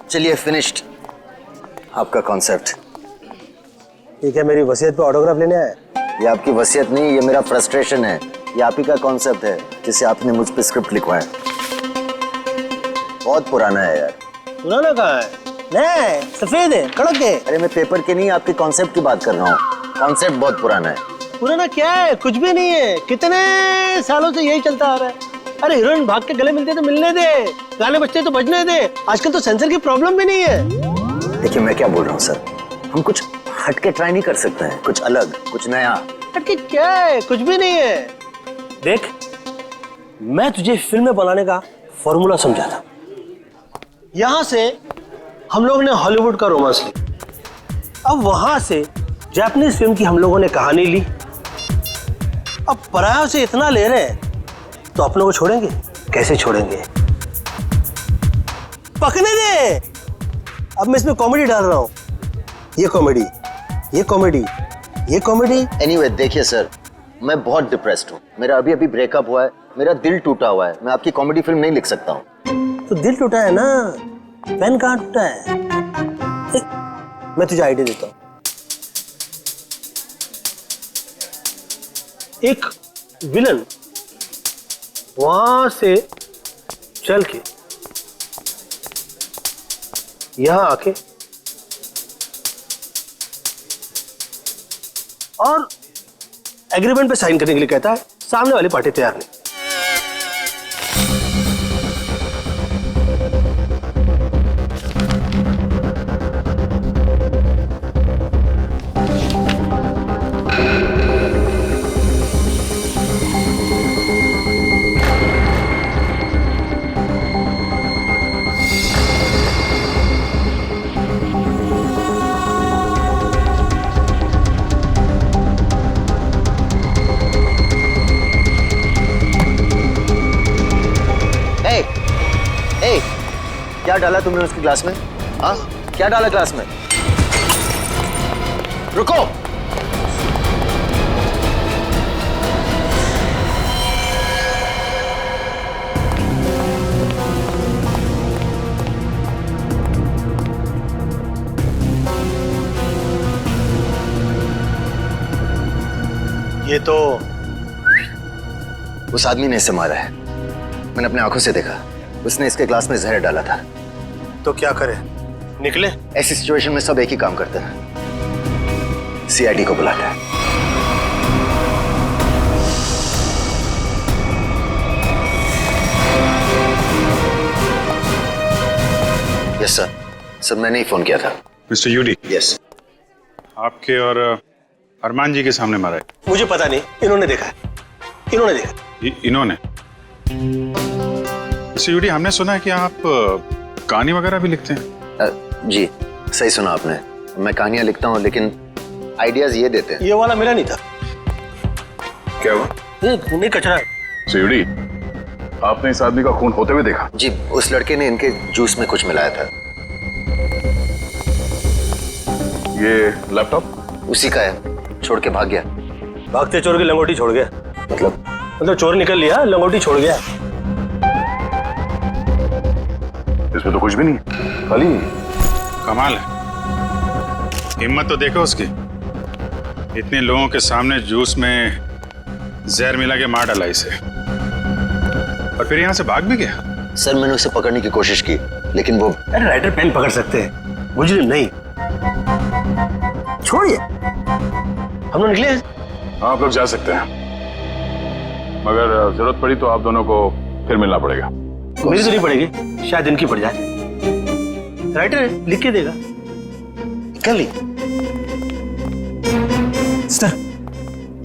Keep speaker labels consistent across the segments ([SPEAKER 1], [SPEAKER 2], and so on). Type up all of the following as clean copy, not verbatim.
[SPEAKER 1] चलिए फिनिश्ड आपका कॉन्सेप्ट।
[SPEAKER 2] ठीक है, मेरी वसीयत पे ऑटोग्राफ लेने आया?
[SPEAKER 1] ये आपकी वसीयत नहीं, ये मेरा फ्रस्ट्रेशन है। ये आप ही का कॉन्सेप्ट है जिसे आपने मुझ पे स्क्रिप्ट लिखवाया। बहुत पुराना है यार।
[SPEAKER 2] पुराना कहाँ है? नहीं, सफेद है, कड़क है।
[SPEAKER 1] अरे मैं पेपर के नहीं, आपके कॉन्सेप्ट की बात कर रहा हूँ। कॉन्सेप्ट बहुत पुराना है।
[SPEAKER 2] पुराना क्या है? कुछ भी नहीं है, कितने सालों से यही चलता आ रहा है। अरे हीरोइन भाग के गले मिलते तो मिलने दे, गाने बजते तो बजने दे। आजकल तो सेंसर की प्रॉब्लम भी नहीं है।
[SPEAKER 1] देखिए मैं क्या बोल रहा हूँ सर, हम कुछ हटके ट्राई नहीं कर सकते हैं? कुछ अलग, कुछ नया।
[SPEAKER 2] हटके क्या है? कुछ भी नहीं है। देख, मैं तुझे फिल्में बनाने का फॉर्मूला समझा था। यहां से हम लोगों ने हॉलीवुड का रोमांस लिया, अब वहां से जापानीज फिल्म की हम लोगों ने कहानी ली। अब परायों से इतना ले रहे हैं तो अपनों को छोड़ेंगे? कैसे छोड़ेंगे? पकने दे। अब मैं इसमें कॉमेडी डाल रहा हूं। ये कॉमेडी, ये कॉमेडी, ये कॉमेडी।
[SPEAKER 1] एनीवे देखिए सर, मैं बहुत डिप्रेस्ड हूँ। मेरा अभी अभी ब्रेकअप हुआ है, मेरा दिल टूटा हुआ है। मैं आपकी कॉमेडी फिल्म नहीं लिख सकता हूँ।
[SPEAKER 2] तो दिल टूटा है ना, पेन कहाँ टूटा है? मैं तुझे आइडिया देता हूँ। एक विलन वहां से चल के यहां आके और एग्रीमेंट पे साइन करने के लिए कहता है, सामने वाली पार्टी तैयार नहीं।
[SPEAKER 1] क्या डाला तुमने उसके ग्लास में? हाँ, क्या डाला ग्लास में? रुको।
[SPEAKER 2] ये तो
[SPEAKER 1] उस आदमी ने इसे मारा है। मैंने अपने आंखों से देखा। उसने इसके ग्लास में जहर डाला था।
[SPEAKER 2] तो क्या करे? निकले?
[SPEAKER 1] ऐसी सिचुएशन में सब एक ही काम करते हैं, सीआईडी को बुलाते हैं। Yes sir. सर मैंने ही फोन किया था।
[SPEAKER 3] Mister UD.
[SPEAKER 1] यस।
[SPEAKER 3] आपके और अरमान जी के सामने मारा है।
[SPEAKER 2] मुझे पता नहीं, इन्होंने देखा है। इन्होंने देखा।
[SPEAKER 3] इन्होंने? मिस्टर यूडी, हमने सुना है कि आप कहानी वगैरह भी लिखते हैं।
[SPEAKER 1] जी सही सुना आपने। मैं कहानियां लिखता हूँ लेकिन आइडियाज ये देते हैं।
[SPEAKER 2] ये वाला मेरा नहीं था।
[SPEAKER 3] क्या हुआ?
[SPEAKER 2] नहीं, कचरा है।
[SPEAKER 3] मिस्टर यूडी, आपने इस आदमी का खून होते हुए देखा?
[SPEAKER 1] जी, उस लड़के ने इनके जूस में कुछ मिलाया था।
[SPEAKER 3] ये लैपटॉप?
[SPEAKER 1] उसी का है, छोड़ के भाग गया।
[SPEAKER 2] भागते चोर की लंगोटी छोड़ गया? मतलब चोर निकल लिया, लंगोटी छोड़ गया।
[SPEAKER 3] इसमें तो कुछ भी नहीं, खाली। कमाल है, हिम्मत तो देखो उसकी। इतने लोगों के सामने जूस में जहर मिला के मार डाला इसे, और फिर यहाँ से भाग भी गया।
[SPEAKER 1] सर मैंने उसे पकड़ने की कोशिश की लेकिन वो।
[SPEAKER 2] अरे राइटर पेन पकड़ सकते हैं, मुझे नहीं। छोड़िए, हम लोग निकले।
[SPEAKER 3] आप लोग जा सकते हैं, मगर जरूरत पड़ी तो आप दोनों को फिर मिलना पड़ेगा।
[SPEAKER 2] मेरी तो नहीं पड़ेगी, शायद इनकी पड़ जाए। राइटर है, लिख के देगा। कर ली।
[SPEAKER 4] सर,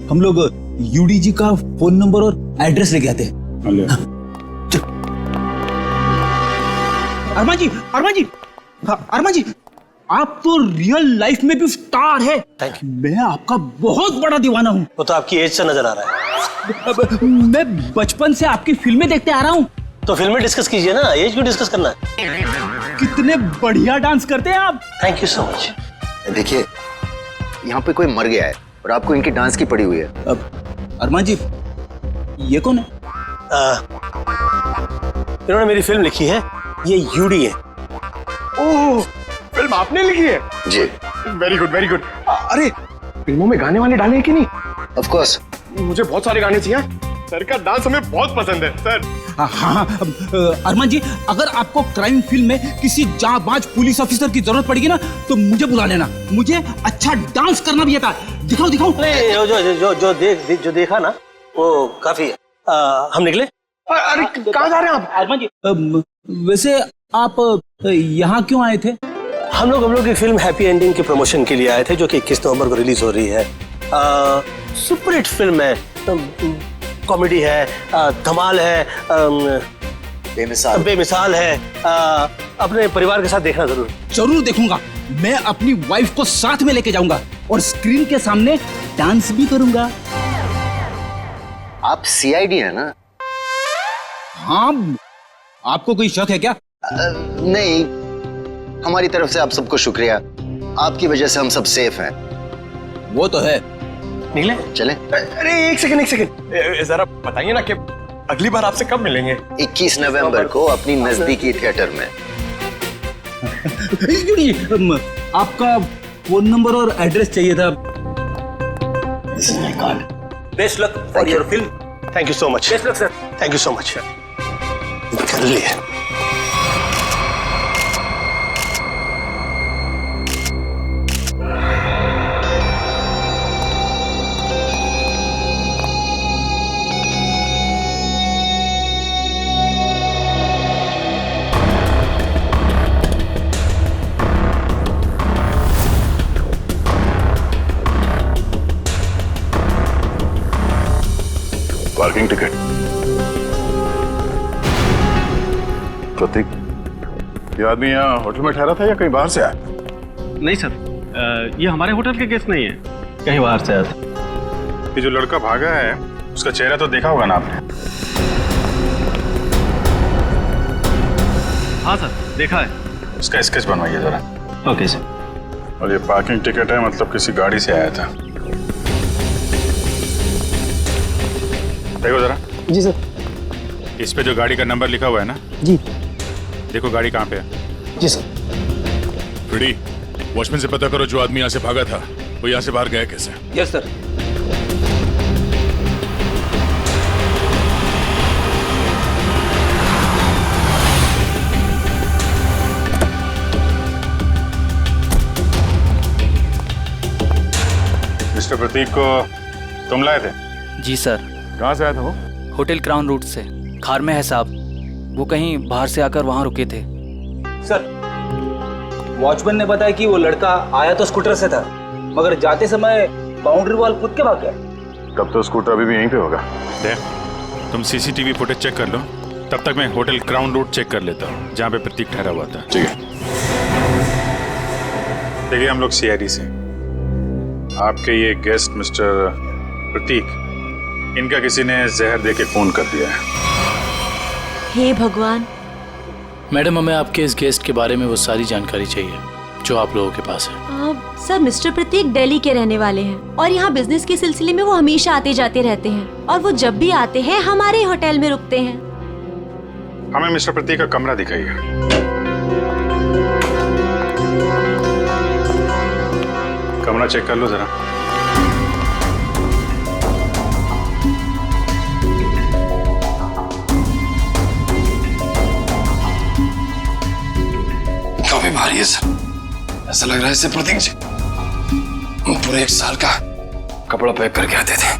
[SPEAKER 4] हम लोग यूडी जी का फोन नंबर और एड्रेस लेके आते हैं। अरमान जी, अरमान जी, हाँ, अरमान जी, आप तो रियल लाइफ में भी स्टार है। मैं आपका बहुत बड़ा दीवाना हूँ।
[SPEAKER 2] वो तो आपकी एज से नजर आ रहा है।
[SPEAKER 4] मैं बचपन से आपकी फिल्में देखते आ रहा हूँ।
[SPEAKER 2] तो फिल्में डिस्कस कीजिए ना, एज क्यों डिस्कस करना है?
[SPEAKER 4] कितने बढ़िया डांस करते हैं आप।
[SPEAKER 2] Thank you so much.
[SPEAKER 1] देखिए यहाँ पे कोई मर गया है और आपको इनकी डांस की पड़ी हुई है।
[SPEAKER 4] अरमान जी, ये कौन है?
[SPEAKER 2] इन्होंने मेरी फिल्म लिखी है, ये यूडी है।
[SPEAKER 5] ओह, फिल्म आपने लिखी है?
[SPEAKER 1] जी।
[SPEAKER 5] Very good very good. अरे फिल्मों में गाने वाने डाले हैं कि नहीं?
[SPEAKER 1] Of course.
[SPEAKER 5] मुझे बहुत सारे गाने चाहिए। सर का डांस हमें बहुत पसंद है सर।
[SPEAKER 4] हाँ, अरमान जी, अगर आपको क्राइम फिल्म में किसी जांबाज पुलिस ऑफिसर की जरूरत पड़ेगी ना तो मुझे बुला लेना। मुझे अच्छा डांस करना भी आता है। दिखाओ दिखाओ।
[SPEAKER 2] अरे जो देखा ना वो काफी हम निकले।
[SPEAKER 5] अरे कहाँ जा रहे हैं आप?
[SPEAKER 4] अरमान जी, वैसे आप यहाँ क्यों आए थे?
[SPEAKER 2] हम लोग की फिल्म हैप्पी एंडिंग के प्रमोशन के लिए आए थे, जो कि 21 नवंबर को रिलीज हो रही है। सुपर हिट फिल्म है, कॉमेडी है, धमाल है, बेमिसाल है। अपने परिवार के साथ देखना जरूर
[SPEAKER 4] देखूंगा। मैं अपनी वाइफ को साथ में लेके जाऊंगा और स्क्रीन के सामने डांस भी करूंगा।
[SPEAKER 1] आप सीआईडी है ना?
[SPEAKER 4] हाँ, आपको कोई शक है क्या?
[SPEAKER 1] नहीं, हमारी तरफ से आप सबको शुक्रिया। आपकी वजह से हम सब सेफ हैं।
[SPEAKER 4] वो तो है।
[SPEAKER 2] निकले
[SPEAKER 1] चले।
[SPEAKER 5] अरे एक सेकंड जरा बताइए ना कि अगली बार आपसे कब मिलेंगे?
[SPEAKER 1] 21 नवंबर को अपनी नजदीकी थिएटर में।
[SPEAKER 4] आपका फोन नंबर और एड्रेस चाहिए था।
[SPEAKER 1] This is my card.
[SPEAKER 2] Best luck for your film. Thank you so much. Best luck sir. Thank you so much. कर लिए।
[SPEAKER 3] Parking ticket. प्रतीक, ये आदमी यहाँ होटल में ठहरा था या कहीं बाहर से आया?
[SPEAKER 6] नहीं सर, ये हमारे होटल के गेस्ट नहीं है, कहीं बाहर से आया था।
[SPEAKER 3] ये जो लड़का भागा है उसका चेहरा तो देखा होगा ना आपने?
[SPEAKER 6] हाँ सर, देखा है।
[SPEAKER 3] उसका स्केच बनवाइए जरा।
[SPEAKER 6] Okay sir.
[SPEAKER 3] और ये पार्किंग टिकट है, मतलब किसी गाड़ी से आया था। देखो जरा।
[SPEAKER 2] जी सर।
[SPEAKER 3] इस पे जो गाड़ी का नंबर लिखा हुआ है ना?
[SPEAKER 2] जी।
[SPEAKER 3] देखो गाड़ी कहाँ पे है।
[SPEAKER 2] जी सर।
[SPEAKER 7] फ्रेडी, वॉचमैन से पता करो जो आदमी यहाँ से भागा था वो यहाँ से बाहर गया कैसे।
[SPEAKER 2] Yes sir.
[SPEAKER 3] मिस्टर प्रतीक को तुम लाए थे?
[SPEAKER 8] जी सर।
[SPEAKER 3] कहाँ से आया था वो?
[SPEAKER 8] होटल क्राउन रूट से। खार में है साहब। वो कहीं बाहर से आकर वहाँ रुके थे।
[SPEAKER 9] सर, वॉचमैन ने बताया कि वो लड़का आया तो स्कूटर से था, मगर जाते समय बाउंड्री वॉल कूद के भाग गया।
[SPEAKER 3] तब तो स्कूटर अभी भी यहीं पे होगा।
[SPEAKER 7] देख, तुम सीसीटीवी फुटेज चेक कर लो, तब तक मैं होटल क्राउन रूट चेक कर लेता हूँ जहाँ पे प्रतीक ठहरा हुआ था।
[SPEAKER 3] ठीक है। देखिए, हम लोग सीआईडी से, आपके ये गेस्ट मिस्टर प्रतीक, इनका किसी ने जहर दे के खून कर दिया है।
[SPEAKER 10] हे भगवान।
[SPEAKER 11] मैडम, हमें आपके इस गेस्ट के बारे में वो सारी जानकारी चाहिए जो आप लोगों के पास है।
[SPEAKER 10] सर, मिस्टर प्रतीक दिल्ली के रहने वाले हैं और यहाँ बिजनेस के सिलसिले में वो हमेशा आते जाते रहते हैं और वो जब भी आते हैं हमारे होटल में रुकते हैं।
[SPEAKER 3] हमें मिस्टर प्रतीक का कमरा दिखाइए। कमरा चेक कर लो जरा।
[SPEAKER 5] काफी भारी है सर, ऐसा लग रहा है इससे प्रतीक जी पूरे 1 साल का कपड़ा पैक करके आते थे।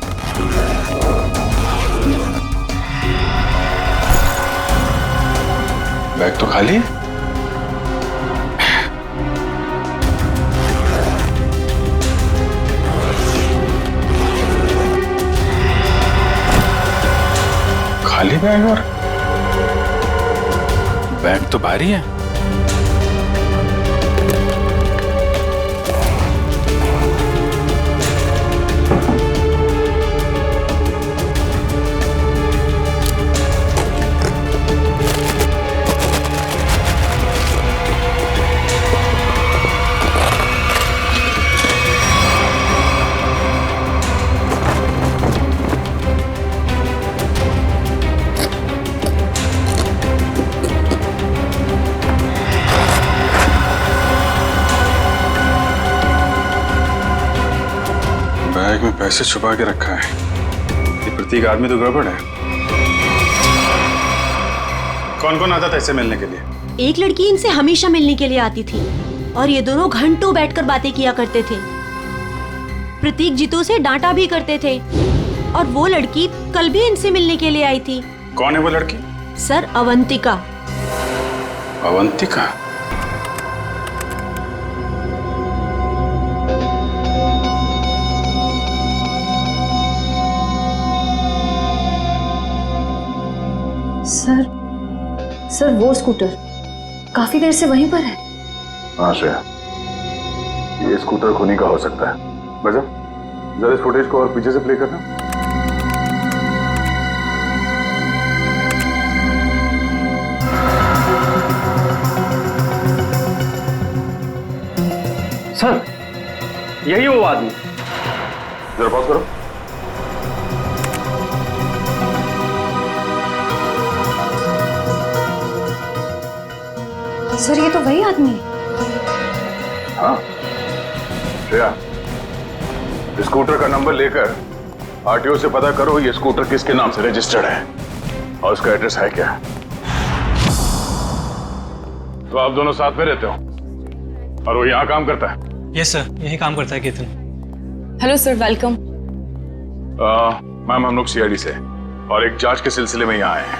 [SPEAKER 5] बैग तो खाली है।
[SPEAKER 3] खाली बैग और बैग तो भारी है। बैग में पैसे छुपा के रखा है। ये प्रतीक आदमी तो गड़बड़ है। कौन कौन आता था इससे मिलने के लिए?
[SPEAKER 10] एक लड़की इनसे हमेशा मिलने के लिए आती थी और ये दोनों घंटों बैठकर बातें किया करते थे। प्रतीक जीतू से डांटा भी करते थे और वो लड़की कल भी इनसे मिलने के लिए आई थी।
[SPEAKER 3] कौन है वो लड़की?
[SPEAKER 10] सर, अवंतिका।
[SPEAKER 3] अवंतिका?
[SPEAKER 12] सर वो स्कूटर काफी देर से वहीं पर है।
[SPEAKER 3] हाँ श्रेया, ये स्कूटर खुनी का हो सकता है। बजा, जरा इस फुटेज को और पीछे से प्ले करना।
[SPEAKER 9] सर, यही वो आदमी।
[SPEAKER 3] जरा पॉज करो।
[SPEAKER 12] सर, ये तो वही आदमी है।
[SPEAKER 3] हाँ श्रेया, स्कूटर का नंबर लेकर आरटीओ से पता करो ये स्कूटर किसके नाम से रजिस्टर्ड है और उसका एड्रेस है क्या। तो आप दोनों साथ में रहते हो और वो यहाँ काम करता है?
[SPEAKER 6] यस सर, यही काम करता है Ketan.
[SPEAKER 12] Hello sir, welcome.
[SPEAKER 3] Ma'am, हम लोग सीआईडी से और एक जांच के सिलसिले में यहाँ आए हैं।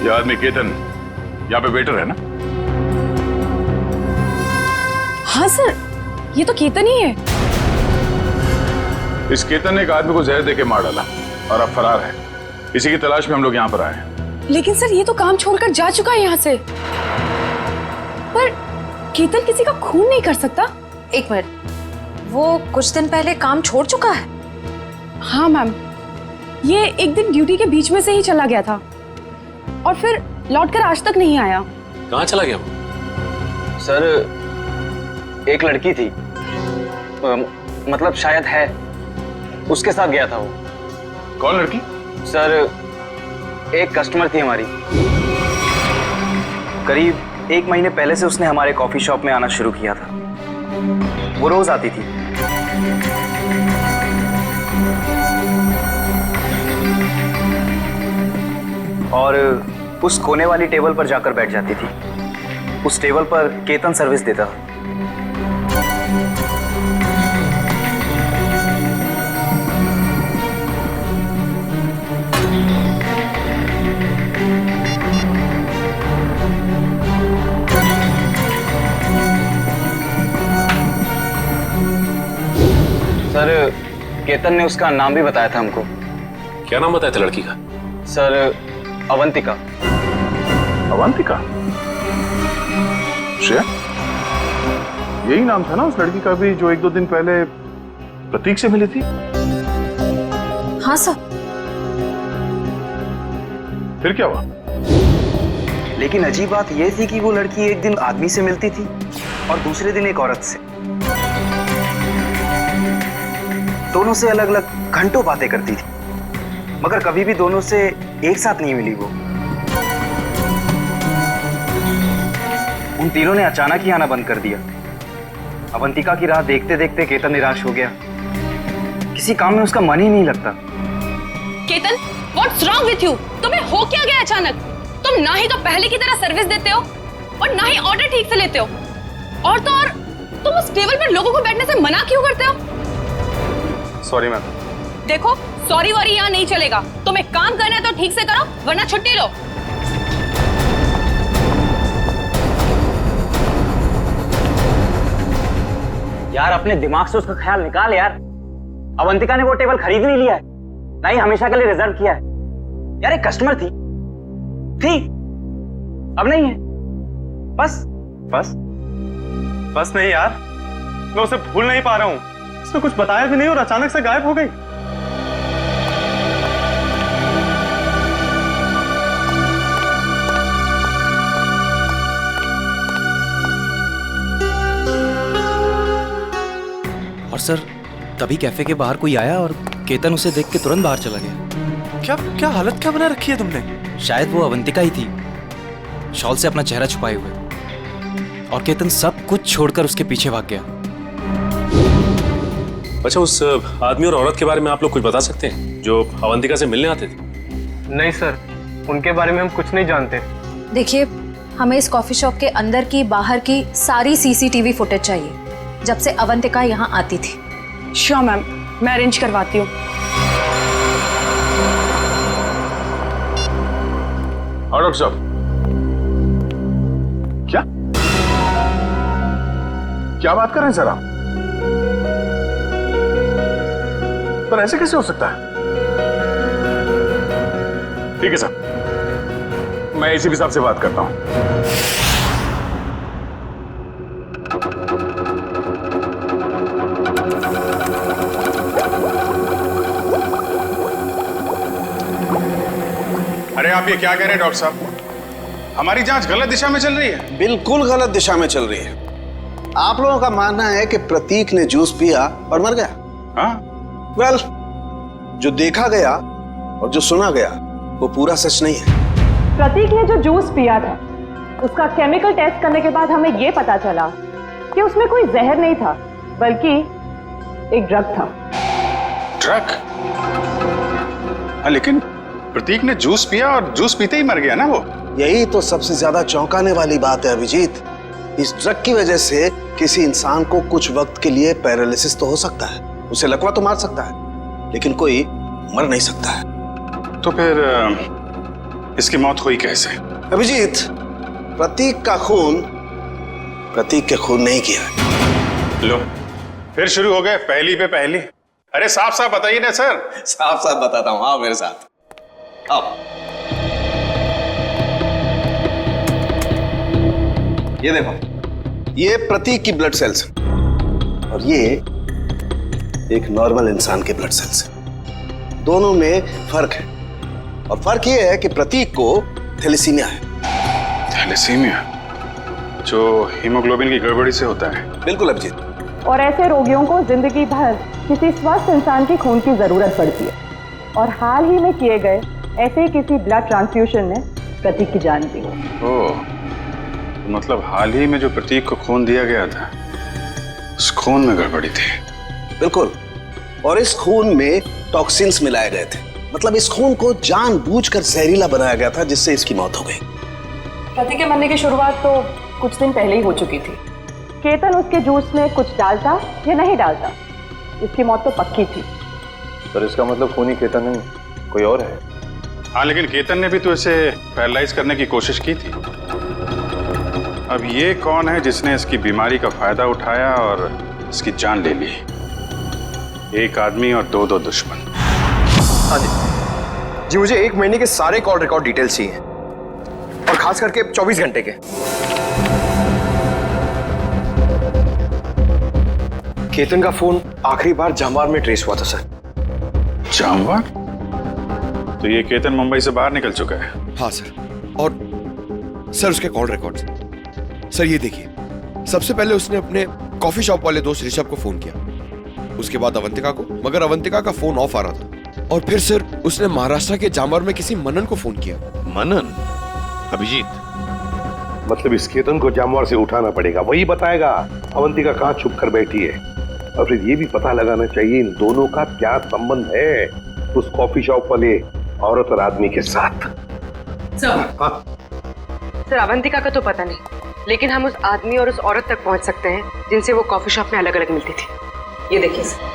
[SPEAKER 3] ये आदमी केतन यहाँ पे वेटर है ना?
[SPEAKER 12] हाँ सर, ये तो केतन ही है।
[SPEAKER 3] इस केतन ने एक आदमी को जहर देके मार डाला और अब फरार है। इसी की तलाश में हम लोग यहाँ पर आए हैं।
[SPEAKER 12] लेकिन सर, ये तो काम छोड़कर जा चुका है यहाँ से। पर केतन किसी का खून नहीं कर सकता। एक मिनट, वो कुछ दिन पहले काम छोड़ चुका है? हाँ मैम, ये एक दिन ड्यूटी के बीच में से ही चला गया था और फिर लौटकर आज तक नहीं आया।
[SPEAKER 5] कहाँ चला गया वो?
[SPEAKER 9] सर, एक लड़की थी, मतलब शायद है, उसके साथ गया था वो।
[SPEAKER 3] कौन लड़की?
[SPEAKER 9] सर, एक कस्टमर थी हमारी। करीब 1 महीने पहले से उसने हमारे कॉफी शॉप में आना शुरू किया था। वो रोज आती थी। और उस कोने वाली टेबल पर जाकर बैठ जाती थी। उस टेबल पर केतन सर्विस देता था। सर, केतन ने उसका नाम भी बताया था हमको।
[SPEAKER 5] क्या नाम बताया था लड़की का?
[SPEAKER 9] सर, अवंतिका।
[SPEAKER 3] अवंतिका? श्रेया, यही नाम था ना उस लड़की का भी जो 1-2 दिन पहले प्रतीक से मिली थी?
[SPEAKER 12] हाँ सर।
[SPEAKER 3] फिर क्या हुआ?
[SPEAKER 9] लेकिन अजीब बात यह थी कि वो लड़की एक दिन आदमी से मिलती थी और दूसरे दिन एक औरत से। दोनों से अलग अलग घंटों बातें करती थी, मगर कभी भी दोनों से एक साथ नहीं मिली वो। उन तीनों ने अचानक ही आना बंद कर दिया। अवंतिका की राह देखते देखते केतन निराश हो गया। किसी काम में उसका मन ही नहीं लगता।
[SPEAKER 12] Ketan, what's wrong with you? तुम्हें हो क्या गया अचानक? तुम ना ही तो पहले की तरह सर्विस देते हो और ना ही ऑर्डर ठीक से लेते हो। और तो और तुम उस टेबल पर लोगों को बैठने से मना क्यों करते हो?
[SPEAKER 9] Sorry ma'am.
[SPEAKER 12] देखो, सॉरी वॉरी यहाँ नहीं चलेगा। तुम्हें काम करना है तो ठीक से करो, वरना छुट्टी लो।
[SPEAKER 9] यार, अपने दिमाग से उसका ख्याल निकाल यार। अवंतिका ने वो टेबल खरीद नहीं लिया है, ना ही हमेशा के लिए रिजर्व किया है। यार, एक कस्टमर थी, अब नहीं है।
[SPEAKER 6] बस नहीं यार, मैं उसे भूल नहीं पा रहा हूँ। उसने कुछ बताया भी नहीं और अचानक से गायब हो गई।
[SPEAKER 8] और सर, तभी कैफे के बाहर कोई आया और केतन उसे देख के तुरंत बाहर चला गया।
[SPEAKER 5] क्या हालत क्या बना रखी है तुमने?
[SPEAKER 8] शायद वो अवंतिका ही थी, शॉल से अपना चेहरा छुपाए हुए। और केतन सब कुछ छोड़कर उसके पीछे भाग गया।
[SPEAKER 6] अच्छा, उस आदमी और औरत के बारे में आप लोग कुछ बता सकते हैं जो अवंतिका से मिलने आते थे?
[SPEAKER 9] नहीं सर, उनके बारे में हम कुछ नहीं जानते।
[SPEAKER 12] देखिए, हमें इस कॉफी शॉप के अंदर की बाहर की सारी सीसीटीवी फुटेज चाहिए जब से अवंतिका यहाँ आती थी।
[SPEAKER 13] श्योर मैम, मैं अरेंज करवाती हूँ।
[SPEAKER 3] डॉक्टर साहब, क्या बात कर रहे हैं सर आप? पर ऐसे कैसे हो सकता है? ठीक है सर, मैं एसीपी साहब से बात करता हूं। अरे आप ये क्या कह रहे हैं डॉक्टर साहब? हमारी जांच गलत दिशा में चल रही है।
[SPEAKER 14] बिल्कुल गलत दिशा में चल रही है। आप लोगों का मानना है कि प्रतीक ने जूस पिया और मर गया।
[SPEAKER 3] हाँ?
[SPEAKER 14] वेल, जो देखा गया और जो सुना गया वो पूरा सच नहीं है।
[SPEAKER 13] प्रतीक ने जो जूस पिया था उसका केमिकल टेस्ट करने के बाद हमें यह पता चला कि उसमें कोई जहर नहीं था, बल्कि एक ड्रग था।
[SPEAKER 3] ड्रग? हाँ, लेकिन प्रतीक ने जूस पिया और जूस पीते ही मर गया ना वो।
[SPEAKER 14] यही तो सबसे ज्यादा चौंकाने वाली बात है अभिजीत। इस ड्रग की वजह से किसी इंसान को कुछ वक्त के लिए पैरालिसिस तो हो सकता है, उसे लकवा तो मार सकता है, लेकिन कोई मर नहीं सकता है।
[SPEAKER 3] तो फिर इसकी मौत हुई कैसे?
[SPEAKER 14] अभिजीत, प्रतीक का खून प्रतीक के खून नहीं किया।
[SPEAKER 3] लो, फिर शुरू हो गए पहली पे पहली। अरे साफ साफ बताइए ना सर।
[SPEAKER 14] साफ साफ बताता हूं, आओ मेरे साथ, आओ। ये देखो, ये प्रतीक की ब्लड सेल्स और ये एक नॉर्मल इंसान के ब्लड सेल्स। दोनों में फर्क है, और फर्क ये है कि प्रतीक को थैलेसीमिया है।
[SPEAKER 3] थैलेसीमिया जो हीमोग्लोबिन की गड़बड़ी से होता है?
[SPEAKER 14] बिल्कुल अभिजीत।
[SPEAKER 13] और ऐसे रोगियों को जिंदगी भर किसी स्वस्थ इंसान की खून की जरूरत पड़ती है, और हाल ही में किए गए ऐसे ही किसी ब्लड ट्रांसफ्यूजन ने प्रतीक की जान दी।
[SPEAKER 3] ओह, मतलब हाल ही में जो प्रतीक को खून दिया गया था उस खून में गड़बड़ी थी।
[SPEAKER 14] बिल्कुल, और इस खून में टॉक्सिन्स मिलाए गए थे। मतलब इस खून को जानबूझकर जहरीला बनाया गया था, जिससे इसकी मौत हो गई।
[SPEAKER 13] प्रतीक के मरने की शुरुआत तो कुछ दिन पहले ही हो चुकी थी। केतन उसके जूस में कुछ डालता या नहीं डालता, इसकी मौत तो पक्की थी।
[SPEAKER 1] सर, इसका मतलब खूनी केतन नहीं, कोई और है।
[SPEAKER 3] हाँ, लेकिन केतन ने भी तो इसे पैरालाइज करने की कोशिश की थी। अब ये कौन है जिसने इसकी बीमारी का फायदा उठाया और इसकी जान ले ली? एक आदमी और दो दुश्मन।
[SPEAKER 15] हाँ जी, मुझे 1 महीने के सारे कॉल रिकॉर्ड डिटेल्स चाहिए, और खास करके 24 घंटे के। केतन का फोन आखिरी बार जामवार में ट्रेस हुआ था सर।
[SPEAKER 3] जामवार? तो ये केतन मुंबई से बाहर निकल चुका है?
[SPEAKER 15] हाँ सर, और सर उसके कॉल रिकॉर्ड्स। सर ये देखिए, सबसे पहले उसने अपने कॉफी शॉप वाले दोस्त ऋषभ को फोन किया, उसके बाद अवंतिका को, मगर अवंतिका का फोन ऑफ आ रहा था। और फिर सर उसने महाराष्ट्र के जामवार में किसी मनन को फोन किया।
[SPEAKER 16] मनन? अभिजीत, मतलब इस केतन को जामवार से उठाना पड़ेगा, वही बताएगा अवंतिका कहाँ छुप कर बैठी है। और फिर ये भी पता लगाना चाहिए इन दोनों का क्या संबंध है उस कॉफी शॉप वाले औरत और आदमी के साथ।
[SPEAKER 13] सर, अवंतिका का तो पता नहीं, लेकिन हम उस आदमी और उस औरत तक पहुंच सकते हैं जिनसे वो कॉफी शॉप में अलग अलग मिलती थी। ये देखिए सर।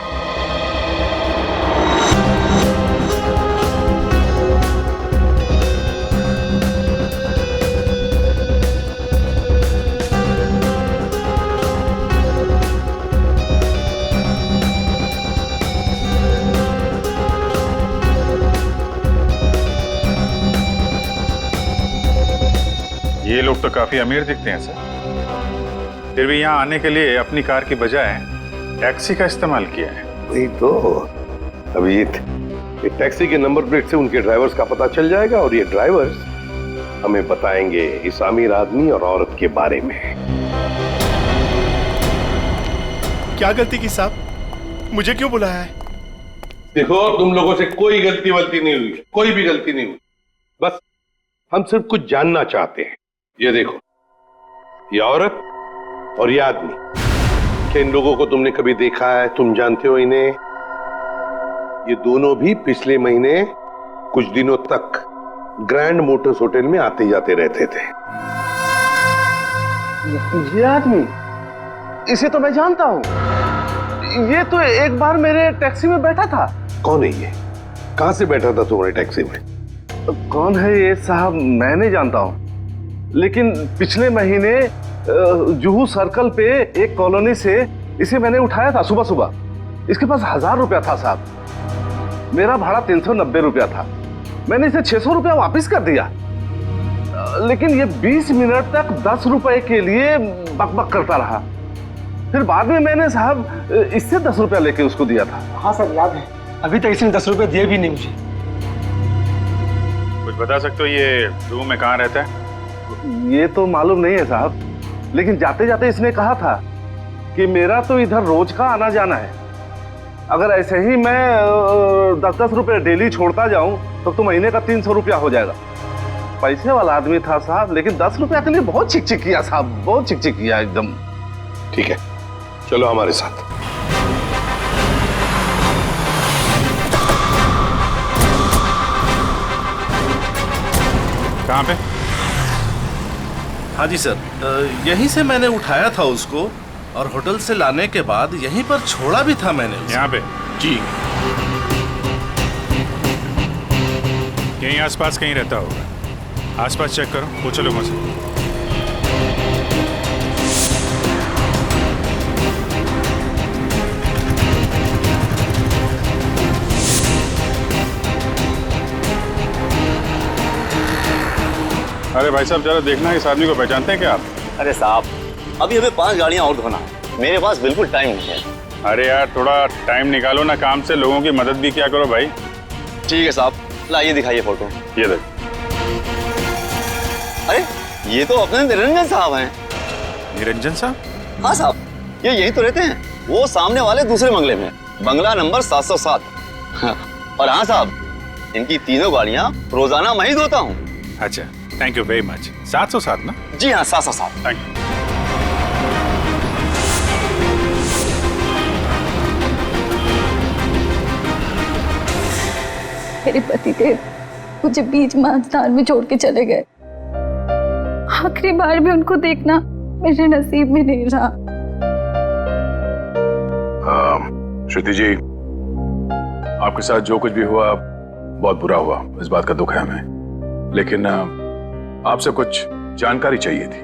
[SPEAKER 3] ये लोग तो काफी अमीर दिखते हैं सर, फिर भी यहाँ आने के लिए अपनी कार की बजाय टैक्सी का इस्तेमाल किया है।
[SPEAKER 16] वही तो अभिजीत, ये टैक्सी के नंबर प्लेट से उनके ड्राइवर्स का पता चल जाएगा, और ये ड्राइवर्स हमें बताएंगे इस अमीर आदमी और औरत के बारे में।
[SPEAKER 17] क्या गलती की साहब, मुझे क्यों बुलाया है?
[SPEAKER 16] देखो, तुम लोगों से कोई गलती वलती नहीं हुई, कोई भी गलती नहीं हुई, बस हम सिर्फ कुछ जानना चाहते हैं। ये देखो, ये औरत और ये आदमी इन लोगों को तुमने कभी देखा है? तुम जानते हो इन्हें? ये दोनों भी पिछले महीने कुछ दिनों तक ग्रैंड मोटर्स होटल में आते जाते रहते थे।
[SPEAKER 14] ये आदमी, इसे तो मैं जानता हूँ। ये तो एक बार मेरे टैक्सी में बैठा था।
[SPEAKER 16] कौन है ये? कहां से बैठा था तुम्हारे टैक्सी में?
[SPEAKER 14] कौन है ये साहब, मैं नहीं जानता हूँ, लेकिन पिछले महीने जुहू सर्कल पे एक कॉलोनी से इसे मैंने उठाया था सुबह सुबह। इसके पास 1000 रुपया था साहब। मेरा भाड़ा 390 रुपया था। मैंने इसे 600 रुपया वापस कर दिया, लेकिन ये 20 मिनट तक 10 रुपए के लिए बकबक करता रहा। फिर बाद में मैंने साहब इससे 10 रुपया लेके उसको दिया था।
[SPEAKER 2] हाँ सर, याद है। अभी तक इसने 10 रुपए दिए भी नहीं मुझे।
[SPEAKER 3] कुछ बता सकते हो ये जुहू में कहाँ रहता है?
[SPEAKER 14] ये तो मालूम नहीं है साहब, लेकिन जाते जाते इसने कहा था कि मेरा तो इधर रोज का आना जाना है। अगर ऐसे ही मैं 10-10 रुपए डेली छोड़ता जाऊं तो महीने का 300 रुपया हो जाएगा। पैसे वाला आदमी था साहब, लेकिन 10 रुपया के लिए बहुत चिक किया साहब, बहुत चिक किया एकदम।
[SPEAKER 16] ठीक है, चलो हमारे साथ।
[SPEAKER 3] कहाँ पे?
[SPEAKER 18] हाँ जी सर, यहीं से मैंने उठाया था उसको और होटल से लाने के बाद यहीं पर छोड़ा भी था मैंने।
[SPEAKER 3] यहाँ पे?
[SPEAKER 18] जी।
[SPEAKER 3] यहीं आसपास कहीं रहता होगा। आसपास चेक करो, पूछो लोगों से। अरे भाई साहब, जरा देखना इस आदमी को पहचानते हैं क्या आप?
[SPEAKER 1] अरे साहब, अभी हमें 5 गाड़ियां और धोना है। मेरे पास बिल्कुल टाइम नहीं है।
[SPEAKER 3] अरे यार, थोड़ा टाइम निकालो ना काम से, लोगों की मदद भी क्या करो भाई।
[SPEAKER 1] ठीक है साहब, लाइए दिखाइए फोटो।
[SPEAKER 3] ये देख।
[SPEAKER 1] अरे ये तो अपने निरंजन साहब हैं।
[SPEAKER 3] निरंजन साहब?
[SPEAKER 1] हाँ साहब, ये यहीं तो रहते हैं। वो सामने वाले दूसरे बंगले में, बंगला नंबर 707। और हाँ साहब, इनकी तीनों गाड़ियां रोजाना मैं ही धोता हूँ।
[SPEAKER 3] अच्छा, थैंक यू वेरी मच। 707 ना?
[SPEAKER 1] जी हाँ, 707।
[SPEAKER 3] Thank you.
[SPEAKER 12] मेरे पतिदेव मुझे बीच मांझधार में छोड़ के चले गए। आखिरी बार भी उनको देखना मेरे नसीब में नहीं रहा।
[SPEAKER 3] श्रुति जी, आपके साथ जो कुछ भी हुआ बहुत बुरा हुआ, इस बात का दुख है हमें, लेकिन आपसे कुछ जानकारी चाहिए थी।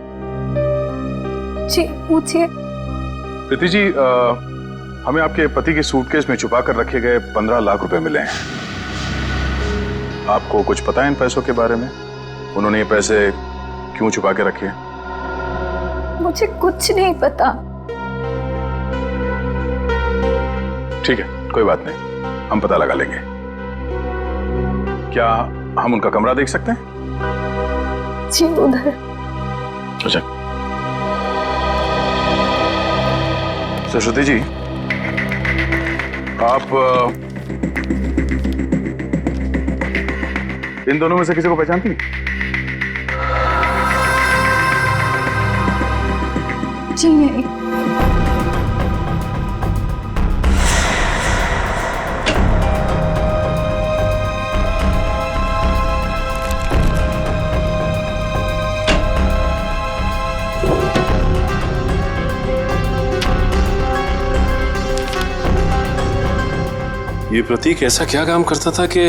[SPEAKER 12] जी पूछिए।
[SPEAKER 3] प्रीति जी, हमें आपके पति के सूटकेस में छुपा कर रखे गए 15 लाख रुपए मिले हैं। आपको कुछ पता है इन पैसों के बारे में? उन्होंने ये पैसे क्यों छुपा के रखे हैं?
[SPEAKER 12] मुझे कुछ नहीं पता।
[SPEAKER 3] ठीक है, कोई बात नहीं, हम पता लगा लेंगे। क्या हम उनका कमरा देख सकते हैं?
[SPEAKER 12] जी उधर।
[SPEAKER 3] अच्छा। सरस्वती जी, आप इन दोनों में से किसी को पहचानती हैं?
[SPEAKER 12] जी नहीं।
[SPEAKER 18] ये प्रतीक ऐसा क्या काम करता था कि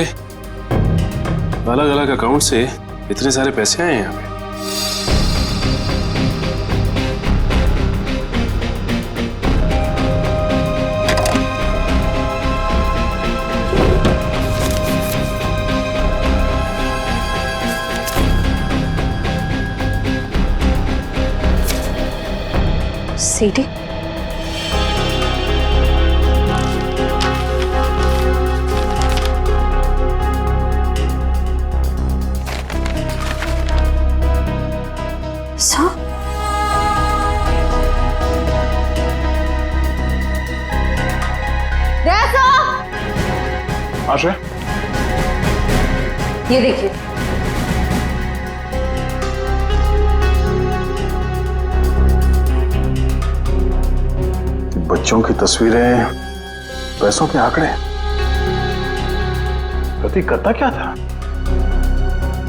[SPEAKER 18] अलग अलग अकाउंट से इतने सारे पैसे आए यहाँ पे?
[SPEAKER 12] सीडी?
[SPEAKER 3] आशा,
[SPEAKER 12] ये देखिए।
[SPEAKER 3] बच्चों की तस्वीरें, पैसों के आंकड़े। प्रतीक करता क्या था?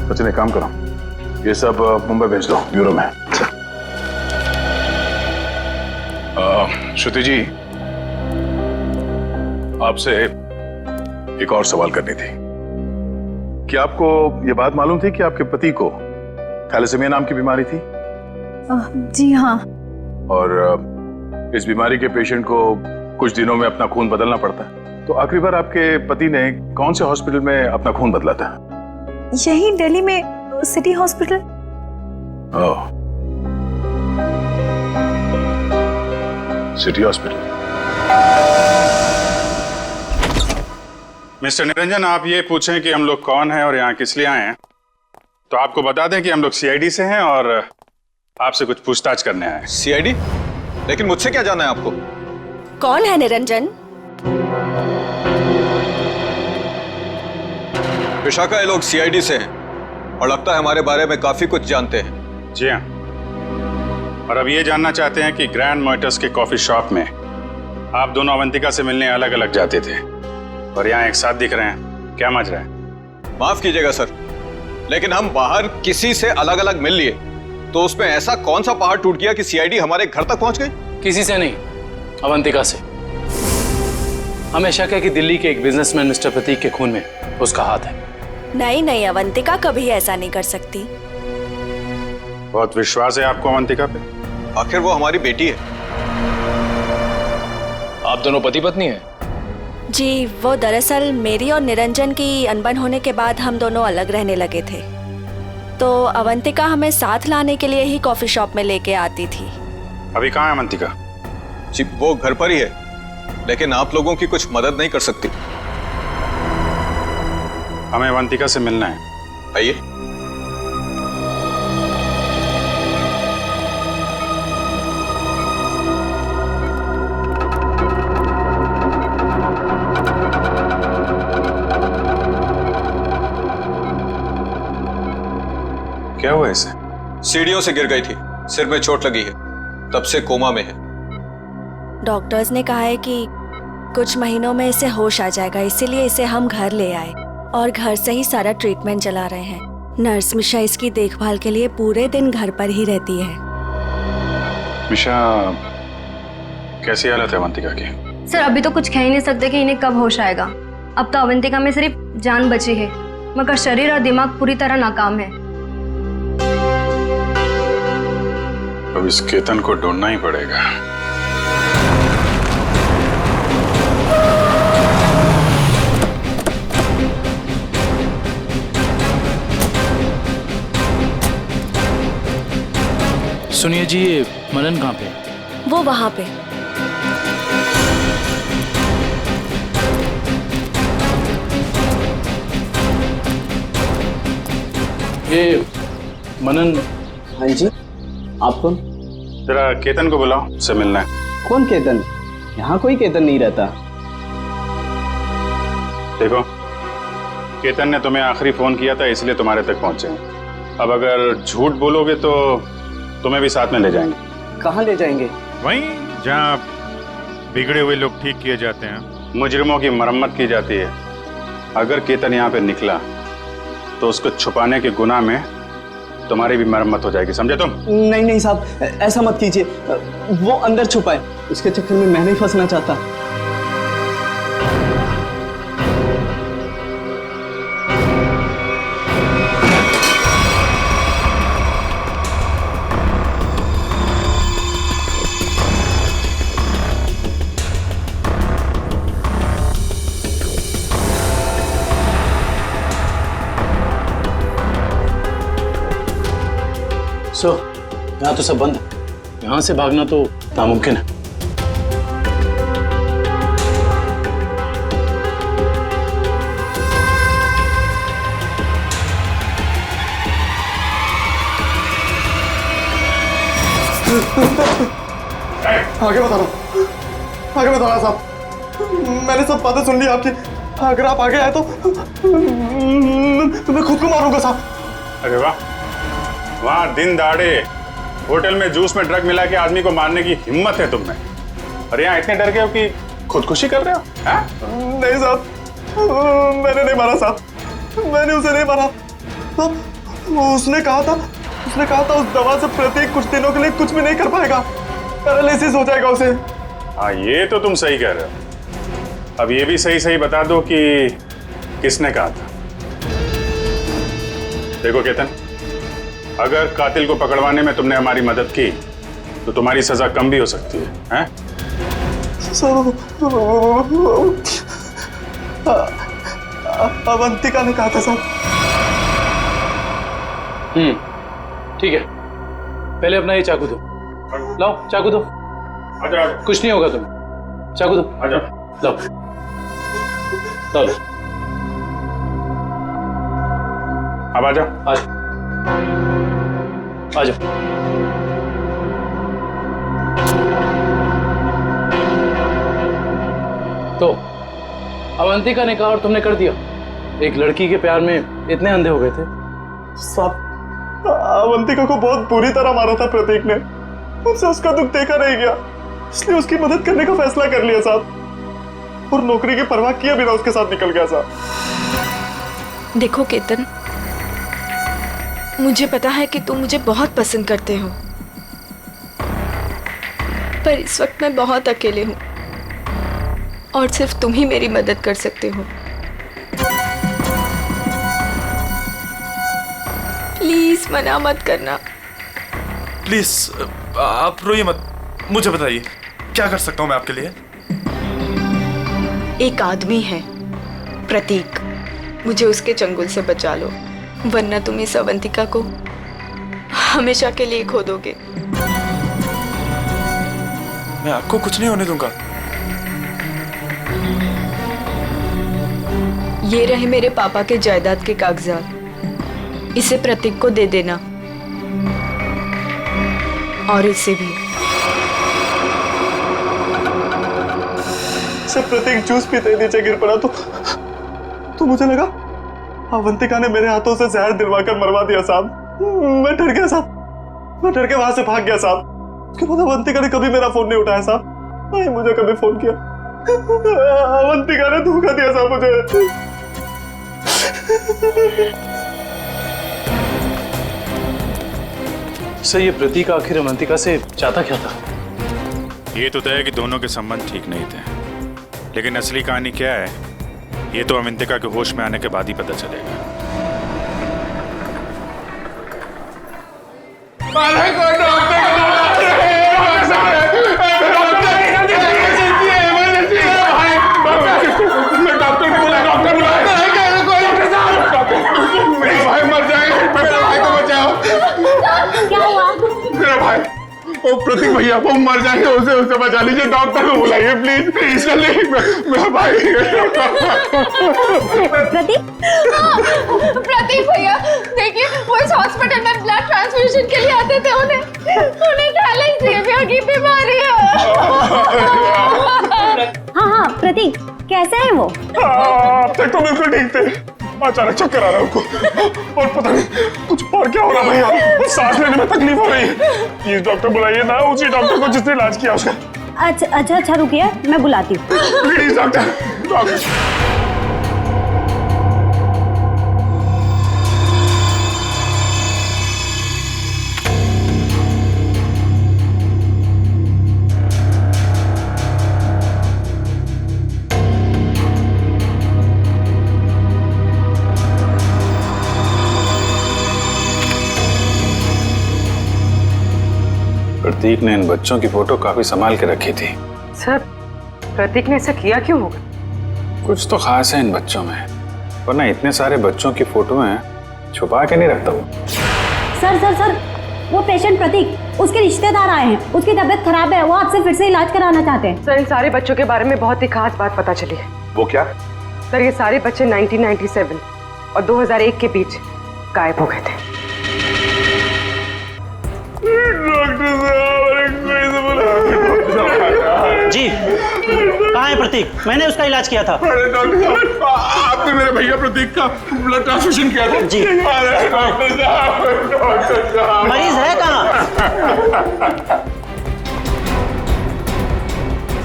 [SPEAKER 3] सचिन, एक काम करो, ये सब मुंबई भेज दो ब्यूरो में। श्रुति जी, आपसे एक और सवाल करनी थी। क्या आपको ये बात मालूम थी कि आपके पति को थैलेसीमिया नाम की बीमारी थी?
[SPEAKER 12] जी हाँ।
[SPEAKER 3] और इस बीमारी के पेशेंट को कुछ दिनों में अपना खून बदलना पड़ता है। तो आखिरी बार आपके पति ने कौन से हॉस्पिटल में अपना खून बदला था?
[SPEAKER 12] यही दिल्ली में सिटी हॉस्पिटल।
[SPEAKER 3] ओह, सिटी हॉस्पिटल। मिस्टर निरंजन, आप ये पूछें कि हम लोग कौन हैं और यहाँ किस लिए आए हैं, तो आपको बता दें कि हम लोग सीआईडी से हैं और आपसे कुछ पूछताछ करने आए हैं।
[SPEAKER 19] सीआईडी? लेकिन मुझसे क्या जाना है आपको?
[SPEAKER 20] कौन है निरंजन?
[SPEAKER 19] विशाखा, ये लोग सीआईडी से हैं और लगता है हमारे बारे में काफी कुछ जानते हैं।
[SPEAKER 3] जी हाँ, और अब ये जानना चाहते हैं कि ग्रैंड मोटर्स के कॉफी शॉप में आप दोनों अवंतिका से मिलने अलग अलग जाते थे और यहाँ एक साथ दिख रहे हैं, क्या मज रहा है?
[SPEAKER 19] माफ कीजिएगा सर, लेकिन हम बाहर किसी से अलग अलग मिल लिए तो उसमें ऐसा कौन सा पहाड़ टूट गया कि सीआईडी हमारे घर तक पहुंच गई?
[SPEAKER 11] किसी से नहीं, अवंतिका से। हमें शक है कि दिल्ली के एक बिजनेसमैन मिस्टर प्रतीक के खून में उसका हाथ है।
[SPEAKER 20] नहीं नहीं, अवंतिका कभी ऐसा नहीं कर सकती।
[SPEAKER 3] बहुत विश्वास है आपको अवंतिका पे?
[SPEAKER 19] आखिर वो हमारी बेटी है।
[SPEAKER 5] आप दोनों पति पत्नी हैं?
[SPEAKER 20] जी, वो दरअसल मेरी और निरंजन की अनबन होने के बाद हम दोनों अलग रहने लगे थे, तो अवंतिका हमें साथ लाने के लिए ही कॉफी शॉप में लेके आती थी।
[SPEAKER 3] अभी कहाँ है अवंतिका?
[SPEAKER 19] जी, वो घर पर ही है, लेकिन आप लोगों की कुछ मदद नहीं कर सकती।
[SPEAKER 3] हमें अवंतिका से मिलना है।
[SPEAKER 19] आइए।
[SPEAKER 3] क्या हुआ इसे?
[SPEAKER 19] सीढ़ियों से गिर गई थी, सिर में चोट लगी है, तब से कोमा में है।
[SPEAKER 20] डॉक्टर्स ने कहा है कि कुछ महीनों में इसे होश आ जाएगा, इसीलिए इसे हम घर ले आए और घर से ही सारा ट्रीटमेंट चला रहे हैं। नर्स मिशा इसकी देखभाल के लिए पूरे दिन घर पर ही रहती है।
[SPEAKER 3] मिशा, कैसी हालत है अवंतिका की?
[SPEAKER 21] सर, अभी तो कुछ कह ही नहीं सकते कि इन्हें कब होश आएगा। अब तो अवंतिका में सिर्फ जान बची है, मगर शरीर और दिमाग पूरी तरह नाकाम है।
[SPEAKER 3] अब इस केतन को ढूंढना ही पड़ेगा।
[SPEAKER 11] सुनिए जी, ये मनन कहाँ पे?
[SPEAKER 20] वो वहां पे।
[SPEAKER 11] ये मनन।
[SPEAKER 22] हाँ जी, आप कौन?
[SPEAKER 3] जरा केतन को बुलाओ, उससे मिलना है।
[SPEAKER 22] कौन केतन? यहाँ कोई केतन नहीं रहता।
[SPEAKER 3] देखो, केतन ने तुम्हें आखिरी फोन किया था, इसलिए तुम्हारे तक पहुंचे। अब अगर झूठ बोलोगे तो तुम्हें भी साथ में ले जाएंगे।
[SPEAKER 22] कहाँ ले जाएंगे?
[SPEAKER 7] वहीं जहाँ बिगड़े हुए लोग ठीक किए जाते हैं,
[SPEAKER 3] मुजरिमों की मरम्मत की जाती है। अगर केतन यहाँ पे निकला तो उसको छुपाने के गुनाह में तुम्हारी भी मरम्मत हो जाएगी, समझे तुम?
[SPEAKER 22] नहीं नहीं साहब, ऐसा मत कीजिए। वो अंदर छुपा है, उसके चक्कर में मैं नहीं फंसना चाहता।
[SPEAKER 11] यहाँ तो सब बंद है, यहाँ से भागना तो नामुमकिन है।
[SPEAKER 22] आगे बता रहा साहब, मैंने सब बातें सुन ली आपकी। अगर आप आगे आए तो मैं खुद को मारूंगा साहब।
[SPEAKER 3] अरे वाह, वहां दिन दहाड़े होटल में जूस में ड्रग मिला के आदमी को मारने की हिम्मत है तुम में। और यहाँ इतने डर गए हो कि खुदकुशी कर रहे हो?
[SPEAKER 22] नहीं साहब, मैंने नहीं मारा साहब, मैंने उसे नहीं मारा। उसने कहा था उस दवा से प्रतीक कुछ दिनों के लिए कुछ भी नहीं कर पाएगा, पैरालिसिस हो जाएगा उसे।
[SPEAKER 3] हाँ, ये तो तुम सही कह रहे हो। अब ये भी सही सही बता दो कि किसने कहा था। देखो केतन, अगर कातिल को पकड़वाने में तुमने हमारी मदद की तो तुम्हारी सजा कम भी हो सकती है, हैं?
[SPEAKER 22] अवंतिका ने कहा था साहब।
[SPEAKER 11] ठीक है, पहले अपना ये चाकू दो। लाओ चाकू दो।
[SPEAKER 3] आजा।
[SPEAKER 11] कुछ नहीं होगा तुम्हें। चाकू दो।
[SPEAKER 3] आजा।
[SPEAKER 11] लाओ लो।
[SPEAKER 3] अब आजा।
[SPEAKER 11] आजा। तो अवंतिका ने कहा और तुमने कर दिया। एक लड़की के प्यार में इतने अंधे हो गए थे?
[SPEAKER 22] साहब, अवंतिका को बहुत बुरी तरह मारा था प्रतीक ने। मुझसे उसका दुख देखा नहीं गया, इसलिए उसकी मदद करने का फैसला कर लिया साहब, और नौकरी की परवाह किए बिना उसके साथ निकल गया साहब।
[SPEAKER 20] देखो केतन, मुझे पता है कि तुम मुझे बहुत पसंद करते हो, पर इस वक्त मैं बहुत अकेले हूँ और सिर्फ तुम ही मेरी मदद कर सकते हो। प्लीज मना मत करना।
[SPEAKER 17] प्लीज आप रोइए मत, मुझे बताइए क्या कर सकता हूँ मैं आपके लिए।
[SPEAKER 20] एक आदमी है प्रतीक, मुझे उसके चंगुल से बचा लो, वरना तुम इस अवंतिका को हमेशा के लिए खो दोगे।
[SPEAKER 17] मैं आपको कुछ नहीं होने दूंगा।
[SPEAKER 20] ये रहे मेरे पापा के जायदाद के कागजात, इसे प्रतीक को दे देना, और इसे भी।
[SPEAKER 22] प्रतीक जूस पीते नीचे गिर पड़ा तो मुझे लगा अवंतिका ने मेरे हाथों से जहर दिलवाकर मरवा दिया साहब। मैं डर गया साहब, मैं डर के वहां से भाग गया साहब। उसके बाद अवंतिका ने कभी मेरा फोन नहीं उठाया साहब, नहीं मुझे कभी फोन किया। अवंतिका ने धोखा दिया साहब मुझे।
[SPEAKER 11] सर, ये प्रतीक आखिर अवंतिका से चाहता क्या था?
[SPEAKER 7] ये तो तय है कि दोनों के संबंध ठीक नहीं थे, लेकिन असली कहानी क्या है ये तो अवंतिका के होश में आने के बाद ही पता चलेगा।
[SPEAKER 16] प्रतीक भैया वो मर जाएंगे, उसे बचा लीजिए, डॉक्टर को बुलाइए प्लीज प्लीज। मेरा भाई।
[SPEAKER 12] प्रतीक भैया देखिए, वो इस हॉस्पिटल में ब्लड ट्रांसफ्यूजन के लिए आते थे, उन्हें थैलेसीमिया की बीमारी है।
[SPEAKER 4] हाँ प्रतीक कैसे है वो?
[SPEAKER 16] अब तक तो बिल्कुल ठीक थे, अचानक चक्कर आ रहा है उनको, और पता नहीं कुछ और क्या हो रहा भैया, सांस लेने में तकलीफ हो रही है। प्लीज डॉक्टर बुलाइए ना, उसी डॉक्टर को जिसने इलाज किया उसका।
[SPEAKER 4] अच्छा रुकिए, मैं बुलाती हूँ।
[SPEAKER 16] Please doctor.
[SPEAKER 3] प्रतीक ने इन बच्चों की फोटो काफी संभाल के रखी थी।
[SPEAKER 13] सर, प्रतीक ने ऐसा किया क्यों होगा?
[SPEAKER 3] कुछ तो खास है इन बच्चों में, वरना इतने सारे बच्चों की फोटो हैं छुपा के नहीं रखता वो।
[SPEAKER 4] सर वो पेशेंट प्रतीक, उसके रिश्तेदार आए हैं, उसकी तबीयत खराब है, वो आपसे फिर से इलाज कराना चाहते हैं।
[SPEAKER 13] सर, इन सारे बच्चों के बारे में बहुत ही खास बात पता चली है।
[SPEAKER 16] वो क्या?
[SPEAKER 13] सर, ये सारे बच्चे 1997 और 2001 के बीच गायब हो गए थे।
[SPEAKER 2] जी, कहाँ है प्रतीक? मैंने उसका इलाज किया था।
[SPEAKER 16] अरे डॉक्टर साहब, आपने मेरे भैया प्रतीक का ब्लड ट्रांसफ्यूजन किया था?
[SPEAKER 2] जी।
[SPEAKER 16] अरे डॉक्टर साहब,
[SPEAKER 2] मरीज है कहाँ?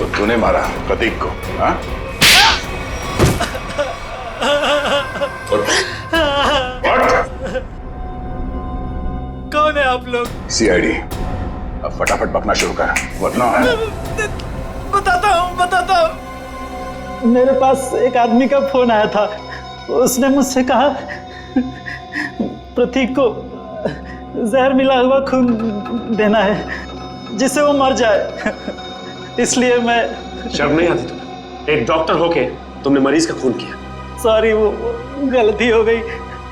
[SPEAKER 3] तो तूने मारा प्रतीक को, हाँ?
[SPEAKER 11] कौन है आप लोग?
[SPEAKER 3] सीआईडी। अब फटाफट बकना शुरू कर, वरना
[SPEAKER 11] बताता हूँ।
[SPEAKER 22] मेरे पास एक आदमी का फोन आया था। उसने मुझसे कहा प्रतीक को जहर मिला हुआ खून देना है जिससे वो मर जाए। इसलिए मैं।
[SPEAKER 2] शर्म नहीं आती तुम्हें? एक डॉक्टर होके तुमने मरीज का खून किया।
[SPEAKER 22] सॉरी, वो गलती हो गई।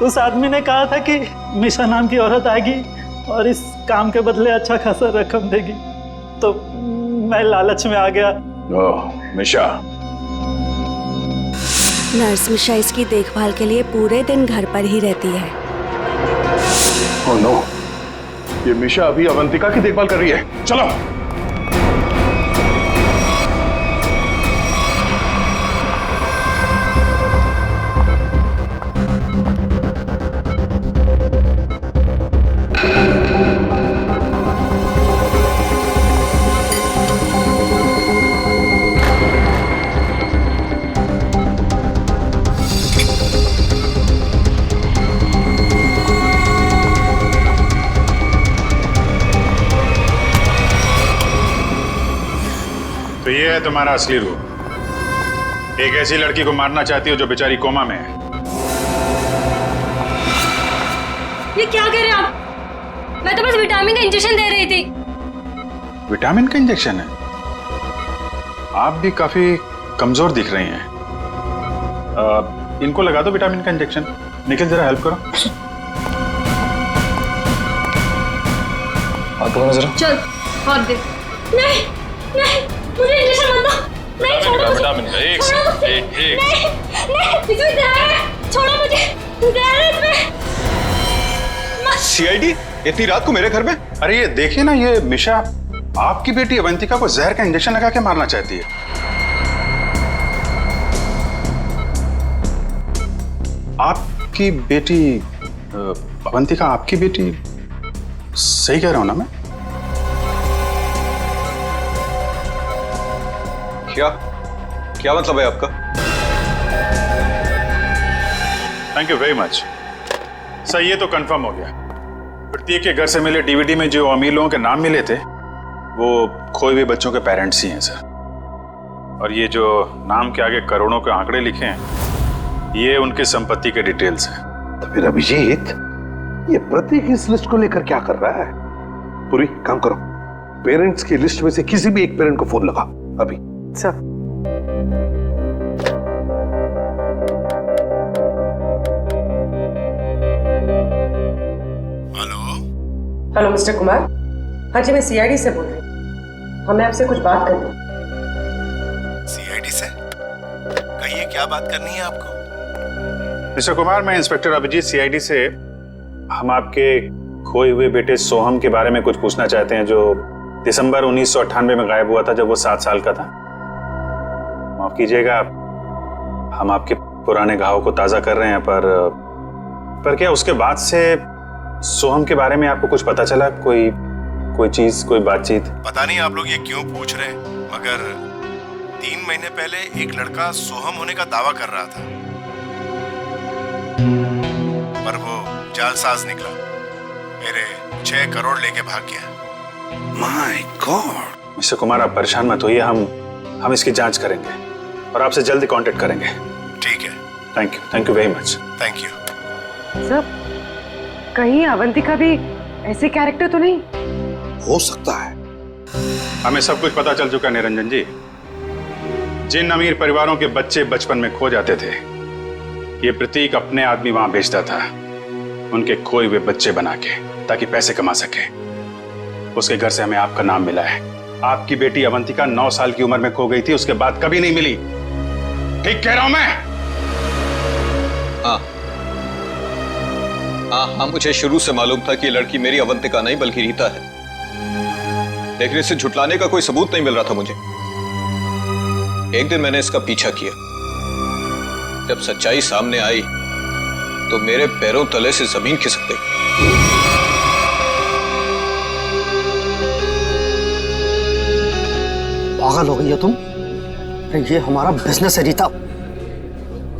[SPEAKER 22] उस आदमी ने कहा था कि मिशा नाम की औरत आएगी और इस काम के बदले अच्छा खासा रकम देगी, तो मैं लालच में आ गया।
[SPEAKER 3] ओह, मिशा।
[SPEAKER 20] नर्स मिशा इसकी देखभाल के लिए पूरे दिन घर पर ही रहती है।
[SPEAKER 16] ओह नो, ये मिशा अभी अवंतिका की देखभाल कर रही है। चलो।
[SPEAKER 3] तो ये है तुम्हारा असली रूप। एक ऐसी लड़की को मारना चाहती हो जो बेचारी कोमा में है।
[SPEAKER 21] ये क्या कह रहे हैं आप? मैं तो बस विटामिन का इंजेक्शन दे रही थी।
[SPEAKER 3] विटामिन का इंजेक्शन है? आप भी काफी कमजोर दिख रही हैं। इनको लगा दो विटामिन का इंजेक्शन। निखिल जरा हेल्प करो।
[SPEAKER 5] हाथ पकड़ो जरा।
[SPEAKER 21] चल हाथ दे। नहीं नहीं, मुझे इंजेक्शन मत दो। नहीं छोड़ो मुझे।
[SPEAKER 5] विटामिन का एक
[SPEAKER 21] नहीं नहीं, इसमें जहर है। छोड़ो मुझे, जहर है इसमें।
[SPEAKER 19] सीआईडी इतनी रात को मेरे घर में?
[SPEAKER 3] अरे ये देखिए ना, ये मिशा आपकी बेटी अवंतिका को जहर का इंजेक्शन लगा के मारना चाहती है। आपकी बेटी अवंतिका आपकी बेटी? सही कह रहा हूं ना मैं?
[SPEAKER 19] क्या मतलब है आपका?
[SPEAKER 3] Thank you very much sir, ये तो कंफर्म हो गया। प्रतीक के घर से मिले डीवीडी में जो अमीर लोगों के नाम मिले थे वो खोए हुए बच्चों के पेरेंट्स ही हैं सर। और ये जो नाम के आगे करोड़ों के आंकड़े लिखे हैं ये उनकी संपत्ति के डिटेल्स हैं।
[SPEAKER 16] तो फिर अभिजीत, ये प्रतीक इस लिस्ट को लेकर क्या कर रहा है? पूरी काम करो, पेरेंट्स की लिस्ट में से किसी भी एक पेरेंट को फोन लगा अभी।
[SPEAKER 22] सर।
[SPEAKER 8] Hello mister Kumar. हाँ जी, मैं सीआईडी से बोल रही हूँ। हमें आपसे कुछ बात करनी है।
[SPEAKER 15] सीआईडी से? कहिए, क्या बात करनी है आपको?
[SPEAKER 3] मिस्टर कुमार, मैं इंस्पेक्टर अभिजीत सीआईडी से। हम आपके खोए हुए बेटे सोहम के बारे में कुछ पूछना चाहते हैं जो दिसंबर 1998 में गायब हुआ था जब वो 7 साल का था। माफ कीजिएगा, हम आपके पुराने घाव को ताज़ा कर रहे हैं, पर क्या उसके बाद से सोहम के बारे में आपको कुछ पता चला? कोई चीज, कोई बातचीत?
[SPEAKER 15] पता नहीं आप लोग ये क्यों पूछ रहे हैं, मगर 3 महीने पहले एक लड़का सोहम होने का दावा कर रहा था, पर वो जालसाज निकला। मेरे 6 करोड़ लेके भाग गया।
[SPEAKER 3] My God. मिस्टर कुमार, आप परेशान मत होइए, हम इसकी जांच करेंगे और आपसे जल्दी कांटेक्ट करेंगे।
[SPEAKER 15] ठीक है।
[SPEAKER 3] Thank you very much.
[SPEAKER 15] Thank you.
[SPEAKER 8] Sir, कहीं अवंतिका भी ऐसे कैरेक्टर तो नहीं?
[SPEAKER 16] हो सकता है।
[SPEAKER 3] हमें सब कुछ पता चल चुका है निरंजन जी। जिन अमीर परिवारों के बच्चे बचपन में खो जाते थे, ये प्रतीक अपने आदमी वहां भेजता था उनके खोए हुए बच्चे बना के, ताकि पैसे कमा सके। उसके घर से हमें आपका नाम मिला है। आपकी बेटी अवंतिका 9 साल की उम्र में खो गई थी, उसके बाद कभी नहीं मिली। ठीक कह रहा हूं मैं?
[SPEAKER 19] हाँ, मुझे शुरू से मालूम था कि ये लड़की मेरी अवंतिका नहीं बल्कि रीता है, लेकिन इसे झुटलाने का कोई सबूत नहीं मिल रहा था मुझे। एक दिन मैंने इसका पीछा किया। जब सच्चाई सामने आई तो मेरे पैरों तले से जमीन खिसक गई।
[SPEAKER 2] पागल हो गई हो तुम? अरे ये हमारा बिजनेस है रीता।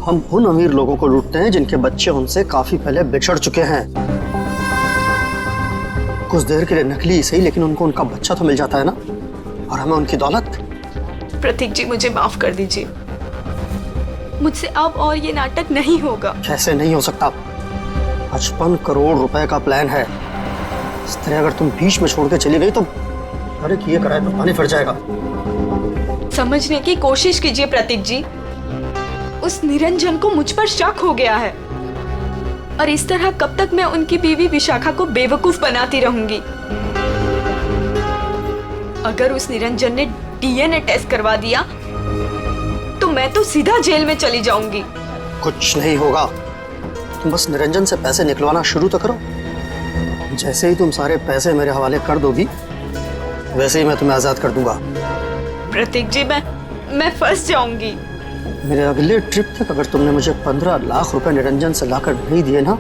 [SPEAKER 2] हम उन अमीर लोगों को लूटते हैं जिनके बच्चे उनसे काफी पहले बिछड़ चुके हैं। कुछ देर के लिए नकली सही, लेकिन उनको उनका बच्चा तो मिल जाता है ना, और हमें उनकी दौलत।
[SPEAKER 12] प्रतीक जी मुझे माफ कर दीजिए, मुझसे अब और ये नाटक नहीं होगा।
[SPEAKER 2] कैसे नहीं हो सकता? 55 करोड़ रुपए का प्लान है। इस तरह अगर तुम बीच में छोड़ के चली गई तो अरे किए कराए तो पानी फिर जाएगा।
[SPEAKER 12] समझने की कोशिश कीजिए प्रतीक जी, उस निरंजन को मुझ पर शक हो गया है, और इस तरह कब तक मैं उनकी बीवी विशाखा को बेवकूफ बनाती रहूंगी। अगर उस निरंजन ने डीएनए टेस्ट करवा दिया तो मैं तो सीधा जेल में चली जाऊंगी।
[SPEAKER 2] कुछ नहीं होगा, तुम बस निरंजन से पैसे निकलवाना शुरू तो करो। जैसे ही तुम सारे पैसे मेरे हवाले कर दोगी वैसे ही मैं तुम्हें आजाद कर दूंगा।
[SPEAKER 12] प्रतीक जी मैं फंस जाऊंगी।
[SPEAKER 2] मेरे अगले ट्रिप तक अगर तुमने मुझे 15 लाख रुपए निरंजन से लाकर नहीं दिए ना,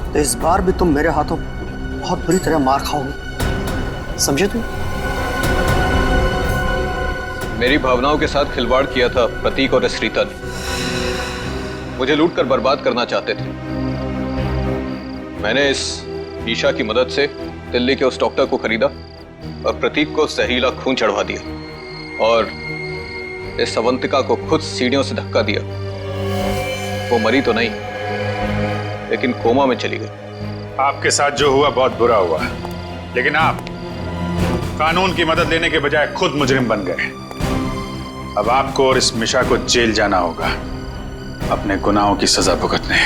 [SPEAKER 2] तो इस बार भी तुम मेरे हाथों बहुत बुरी तरह मार खाओगी, समझे तुम?
[SPEAKER 19] मेरी भावनाओं के साथ खिलवाड़ किया था प्रतीक और रीता ने। मुझे लूटकर बर्बाद करना चाहते थे। मैंने इस ईशा की मदद से दिल्ली के उस डॉक्टर को खरीदा और प्रतीक को जहरीला खून चढ़वा दिया, और इस अवंतिका को खुद सीढ़ियों से धक्का दिया। वो मरी तो नहीं, लेकिन कोमा में चली गई।
[SPEAKER 3] आपके साथ जो हुआ बहुत बुरा हुआ, लेकिन आप कानून की मदद लेने के बजाय खुद मुजरिम बन गए। अब आपको और इस मिशा को जेल जाना होगा अपने गुनाहों की सजा भुगतने।